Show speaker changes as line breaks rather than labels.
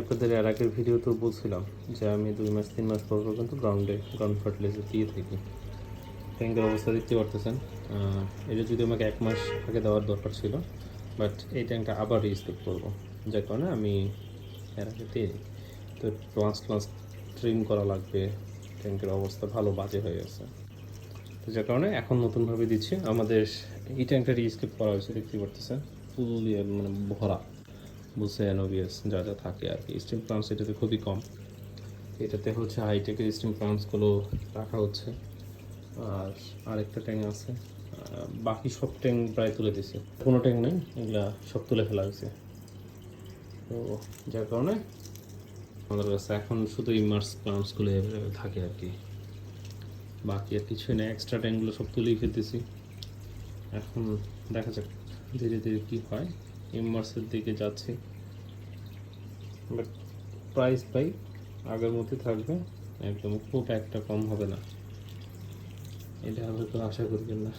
আপনাদের এর আগের ভিডিও তো বলছিলাম যে আমি 2 মাস 3 মাস পর পর কিন্তু গ্রাউন্ড ফার্টিলাইজার দিয়ে থাকি। ট্যাঙ্কের অবস্থা দেখতে পারতেছেন। এটা যদি আমাকে 1 মাস আগে দেওয়ার দরকার ছিল, বাট এই ট্যাঙ্কটা আবার রিস্টোর করবো, যার কারণে আমি এর আগে দিয়ে দিই। তো প্লাস ট্রিম করা লাগবে, ট্যাঙ্কের অবস্থা ভালো বাজে হয়ে গেছে। তো যার কারণে এখন নতুনভাবে দিচ্ছি। আমাদের এই ট্যাঙ্কটা রিস্কেপ করা হয়েছে, দেখতে পারতেছেন ফুল মানে ভরা বুসে অ্যানোভিয়াস যা যা থাকে আর কি। স্টিম প্লান্টস এটাতে খুবই কম, এটাতে হচ্ছে হাইটেকের স্টিম প্লান্টসগুলো রাখা হচ্ছে। আর আরেকটা ট্যাঙ্ক আছে, বাকি সব ট্যাঙ্ক প্রায় তুলে দিছে, কোনো ট্যাঙ্ক নেই, এগুলা সব তুলে ফেলা হয়েছে। তো যার কারণে আমাদের কাছে এখন শুধু ইমার্স প্লান্টসগুলো অ্যাভেলেবেল থাকে আর কি, বাকি আর কিছুই নেই। এক্সট্রা ট্যাঙ্কগুলো সব তুলেই ফেলতেছি। এখন দেখা যাক ধীরে ধীরে কী হয়, ইমার্সের দিকে যাচ্ছি। বাট প্রাইস পাই আগের মধ্যে থাকবে, একদম খুব একটা কম হবে না, এটা হয়তো আশা করবেন না।